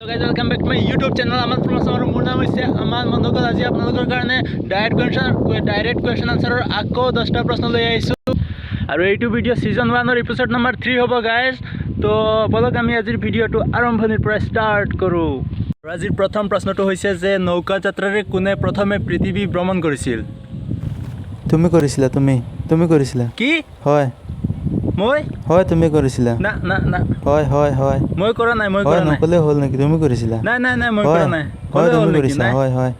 Guys, welcome back to my YouTube channel. Amal from Samar Murna hoise Amal Mondokal aji apnalokor karone direct question answer akko 10 ta proshno loi aisu aru eitu video season 1 or episode number 3 hobo guys. To bolok ami ajir video to arambhonir pora start koru. Ajir prothom proshno to hoise je nauka jatrare kune prothome prithibhi bhroman korisil? তুমি কৰিছিলা তুমি কৰিছিলা কি হয় মই হয় তুমি কৰিছিলা না না না হয় হয় হয় মই কৰা নাই নকলে হল নেকি তুমি কৰিছিলা নাই নাই নাই মই কৰা নাই হয় কলে হল তুমি নেকি কৰিছিলা নাই হয় হয়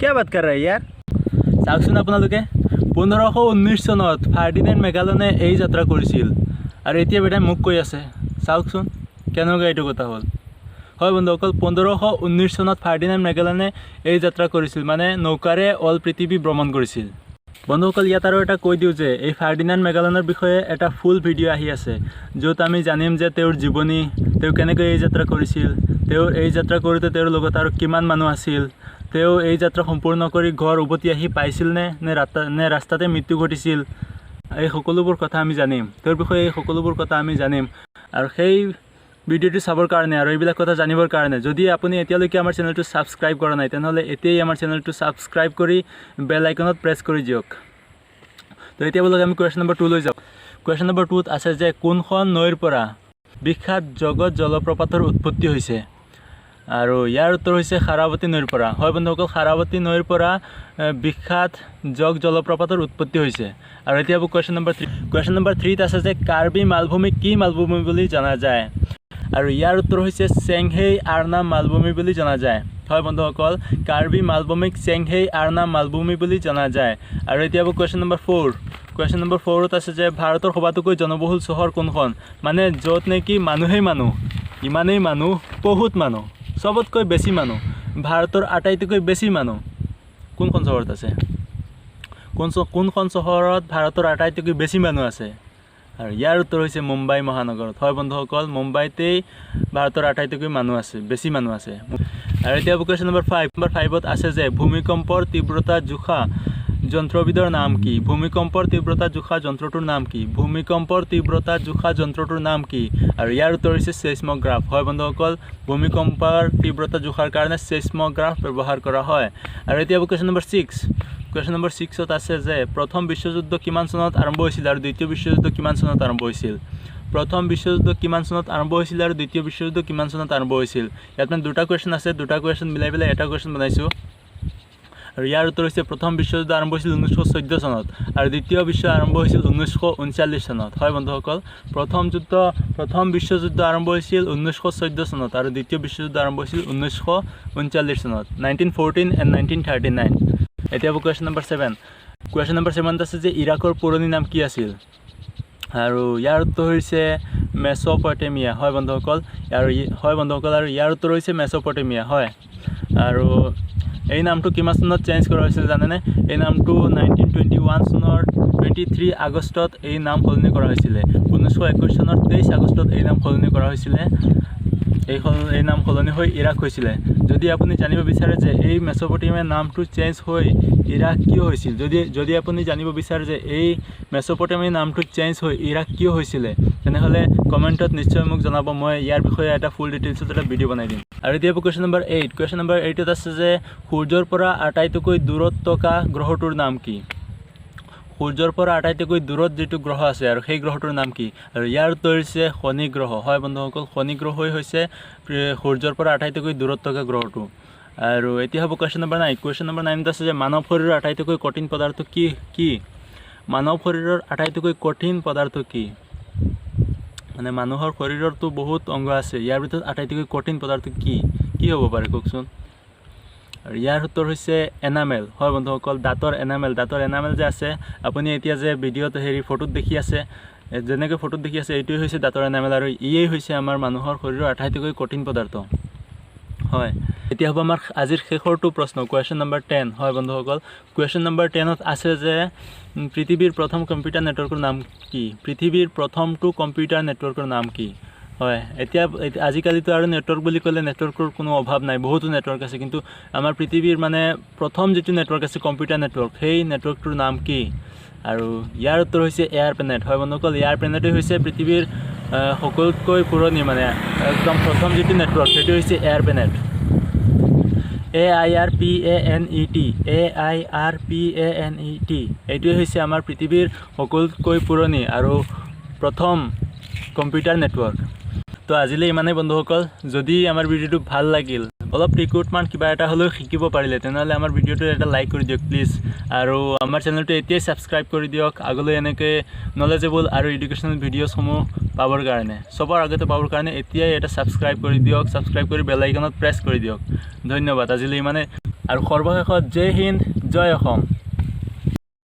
क्या बात कर रहा है यार চাওকচোন আপোনালোকে 1519 চনত ফাৰ্ডিনেণ্ড মেগালনে এই যাত্ৰা কৰিছিল আৰু এতিয়া বেটা মুখ কৈ আছে চাওকচোন কেনেকৈ এইটো কথা হ'ল হয় বন্ধুসকল 1519 চনত ফাৰ্ডিনেণ্ড মেগালনে এই যাত্ৰা কৰিছিল মানে নৌকাৰে অল পৃথিৱী ভ্ৰমণ কৰিছিল বন্ধুসকল ইয়াত আৰু এটা কৈ দিওঁ যে এই ফাৰ্ডিনেণ্ড মেগালনৰ বিষয়ে এটা ফুল ভিডিঅ' আহি আছে য'ত আমি জানিম যে তেওঁৰ জীৱনী তেওঁ কেনেকৈ এই যাত্ৰা কৰিছিল তেওঁৰ এই যাত্ৰা কৰোঁতে তেওঁৰ লগত আৰু কিমান মানুহ আছিল তেওঁ এই যাত্ৰা সম্পূৰ্ণ কৰি ঘৰ উভতি আহি পাইছিল নে ৰাস্তাতে মৃত্যু ঘটিছিল এই সকলোবোৰ কথা আমি জানিম তেওঁৰ বিষয়ে এই সকলোবোৰ কথা আমি জানিম আৰু সেই ভিডিঅ'টো চাবৰ কাৰণে আৰু এইবিলাক কথা জানিবৰ কাৰণে যদি আপুনি এতিয়ালৈকে আমাৰ চেনেলটো সাবস্ক্ৰাইব কৰা নাই তেনেহ'লে এতিয়াই আমাৰ চেনেলটো সাবস্ক্ৰাইব কৰি বেল আইকনত প্ৰেছ কৰি দিয়ক তো এতিয়া বলক আমি কুৱেশ্যন নম্বৰ 2 লৈ যাওঁ কুৱেশ্যন নম্বৰ 2 ত আছে যে কোনখন নৈৰ পৰা বিখ্যাত জগত জলপ্ৰপাতৰ উৎপত্তি হৈছে আৰু ইয়াৰ উত্তৰ হৈছে খাৰাৱতী নৈৰ পৰা হয় বন্ধুসকল খাৰাৱতী নৈৰ পৰা বিখ্যাত জলপ্ৰপাতৰ উৎপত্তি হৈছে আৰু এতিয়া কুৱেশ্যন নম্বৰ 3 ত আছে যে কাৰ্বি মালভূমি কি মালভূমি বুলি জনা যায় আৰু ইয়াৰ উত্তৰ হৈছে চেংহেই আৰনাম মালভূমি বুলি জনা যায় হয় বন্ধুসকল কাৰ্বি মালভূমিক চেংহেই আৰনাম মালভূমি বুলি জনা যায় আৰু এতিয়া কুৱেশ্যন নম্বৰ 4 ত আছে যে ভাৰতৰ সবাতোকৈ জনবহুল চহৰ কোনখন মানে য'ত নেকি মানুহেই মানুহ ইমানেই মানুহ বহুত মানুহ সবতকৈ বেছি মানুহ ভাৰতৰ আটাইতকৈ বেছি মানুহ কোনখন চহৰত আছে কোনখন চহৰত ভাৰতৰ আটাইতকৈ বেছি মানুহ আছে আৰু ইয়াৰ উত্তৰ হৈছে মুম্বাই মহানগৰত হয় বন্ধুসকল মুম্বাইতেই ভাৰতৰ আটাইতকৈ মানুহ আছে বেছি মানুহ আছে আৰু এতিয়া কুৱেশ্যন নম্বৰ 5 ত আছে যে ভূমিকম্পৰ তীব্ৰতা জোখা যন্ত্ৰবিধৰ নাম কি ভূমিকম্পৰ তীব্ৰতা জোখা যন্ত্ৰটোৰ নাম কি ভূমিকম্পৰ তীব্ৰতা জোখা যন্ত্ৰটোৰ নাম কি আৰু ইয়াৰ উত্তৰ হৈছে সেইসমোগ্ৰাফ হয় বন্ধুসকল ভূমিকম্পৰ তীব্ৰতা জোখাৰ কাৰণে সেইসমোগ্ৰাফ ব্যৱহাৰ কৰা হয় আৰু এতিয়া কুৱেশ্যন নম্বৰ 6 ত আছে যে প্ৰথম বিশ্বযুদ্ধ কিমান চনত আৰম্ভ হৈছিল আৰু দ্বিতীয় বিশ্বযুদ্ধ কিমান চনত আৰম্ভ হৈছিল প্ৰথম বিশ্বযুদ্ধ কিমান চনত আৰম্ভ হৈছিল আৰু দ্বিতীয় বিশ্বযুদ্ধ কিমান চনত আৰম্ভ হৈছিল ইয়াত মানে দুটা কুৱেশ্যন আছে দুটা কুৱেশ্যন মিলাই পেলাই এটা কুৱেশ্যন বনাইছোঁ আৰু ইয়াৰ উত্তৰ হৈছে প্ৰথম বিশ্বযুদ্ধ আৰম্ভ হৈছিল 1914 চনত আৰু দ্বিতীয় বিশ্ব আৰম্ভ হৈছিল 1939 চনত হয় বন্ধুসকল প্ৰথম বিশ্বযুদ্ধ আৰম্ভ হৈছিল 1914 চনত আৰু দ্বিতীয় বিশ্বযুদ্ধ আৰম্ভ হৈছিল 1939 চনত 1914 and 1939 এতিয়া কুৱেশ্যন নম্বৰ 7 আছে যে ইৰাকৰ পুৰণি নাম কি আছিল আৰু ইয়াৰ উত্তৰ হৈছে মেছ'পটেমিয়া হয় বন্ধুসকল আৰু ইয়াৰ উত্তৰ হৈছে মেছ'পটেমিয়া হয় আৰু এই নামটো কিমান চনত চেঞ্জ কৰা হৈছিল জানেনে এই নামটো 1921 চনৰ 23 আগষ্টত এই নাম সলনি কৰা হৈছিল 1921 চনৰ 23 আগষ্টত এই নাম সলনি কৰা হৈছিল এই নাম সলনি হৈ ইৰাক হৈছিল যদি আপুনি জানিব বিচাৰে যে এই মেছ'পটেমিয়া নামটো চেঞ্জ হৈ ইৰাক কিয় হৈছিল যদি আপুনি জানিব বিচাৰে যে এই মেছ'পটেমিয়া নামটো চেঞ্জ হৈ ইৰাক কিয় হৈছিল তেনেহ'লে কমেণ্টত নিশ্চয় মোক জনাব মই ইয়াৰ বিষয়ে এটা ফুল ডিটেইলছত এটা ভিডিঅ' বনাই দিম আৰু এতিয়া কুৱেশ্যন নম্বৰ 8 ত আছে যে সূৰ্যৰ পৰা আটাইতকৈ দূৰত থকা গ্ৰহটোৰ নাম কি সূৰ্যৰ পৰা আটাইতকৈ দূৰত যিটো গ্ৰহ আছে আৰু সেই গ্ৰহটোৰ নাম কি আৰু ইয়াৰ উত্তৰ হৈছে শনি গ্ৰহ হয় বন্ধুসকল শনি গ্ৰহই হৈছে সূৰ্যৰ পৰা আটাইতকৈ দূৰত থকা গ্ৰহটো আৰু এতিয়া হ'ব কুৱেশ্যন নম্বৰ 9 ত আছে যে মানৱ শৰীৰৰ আটাইতকৈ কঠিন পদাৰ্থ কি মানৱ শৰীৰৰ আটাইতকৈ কঠিন পদাৰ্থ কি মানে মানুহৰ শৰীৰৰতো বহুত অংগ আছে ইয়াৰ ভিতৰত আটাইতকৈ কঠিন পদাৰ্থ কি হ'ব পাৰে কওকচোন আৰু ইয়াৰ উত্তৰ হৈছে এনামেল হয় বন্ধুসকল দাঁতৰ এনামেল যে আছে আপুনি এতিয়া যে ভিডিঅ'ত ফটোত দেখি আছে যেনেকৈ ফটোত দেখি আছে এইটোৱে হৈছে দাঁতৰ এনামেল আৰু ইয়েই হৈছে আমাৰ মানুহৰ শৰীৰৰ আটাইতকৈ কঠিন পদাৰ্থ হয় এতিয়া হ'ব আমাৰ আজিৰ শেষৰটো প্ৰশ্ন কুৱেশ্যন নম্বৰ 10 হয় বন্ধুসকল কুৱেশ্যন নম্বৰ 10 ত আছে যে পৃথিৱীৰ প্ৰথম কম্পিউটাৰ নেটৱৰ্কৰ নাম কি পৃথিৱীৰ প্ৰথমটো কম্পিউটাৰ নেটৱৰ্কৰ নাম কি হয় এতিয়া আজিকালিতো আৰু নেটৱৰ্ক বুলি ক'লে নেটৱৰ্কৰ কোনো অভাৱ নাই বহুতো নেটৱৰ্ক আছে কিন্তু আমাৰ পৃথিৱীৰ মানে প্ৰথম যিটো নেটৱৰ্ক আছে কম্পিউটাৰ নেটৱৰ্ক সেই নেটৱৰ্কটোৰ নাম কি আৰু ইয়াৰ উত্তৰ হৈছে এয়াৰ প্লেনেট হয় বন্ধুসকল এয়াৰ প্লেনেটেই হৈছে পৃথিৱীৰ সকলোতকৈ পুৰণি মানে একদম প্ৰথম যিটো নেটৱৰ্ক সেইটো হৈছে এয়াৰ প্লেনেট AIRPANET AIRPANET এইটোৱে হৈছে আমাৰ পৃথিৱীৰ সকলোতকৈ পুৰণি আৰু প্ৰথম কম্পিউটাৰ নেটৱৰ্ক তো আজিলৈ ইমানেই বন্ধুসকল যদি আমাৰ ভিডিঅ'টো ভাল লাগিল অলপ টিকুটমান কিবা এটা হ'লেও শিকিব পাৰিলে তেনেহ'লে আমাৰ ভিডিঅ'টো এটা লাইক কৰি দিয়ক প্লিজ আৰু আমাৰ চেনেলটো এতিয়াই ছাবস্ক্ৰাইব কৰি দিয়ক আগলৈ এনেকৈ নলেজেবল আৰু এডুকেশ্যনেল ভিডিঅ'সমূহ পাবৰ কাৰণে সবৰ আগতে পাবৰ কাৰণে এতিয়াই এটা ছাবস্ক্ৰাইব কৰি দিয়ক ছাবস্ক্ৰাইব কৰি বেল আইকনত প্ৰেছ কৰি দিয়ক ধন্যবাদ আজিলৈ ইমানে আৰু সৰ্বশেষত জয় হিন্দ জয় অসম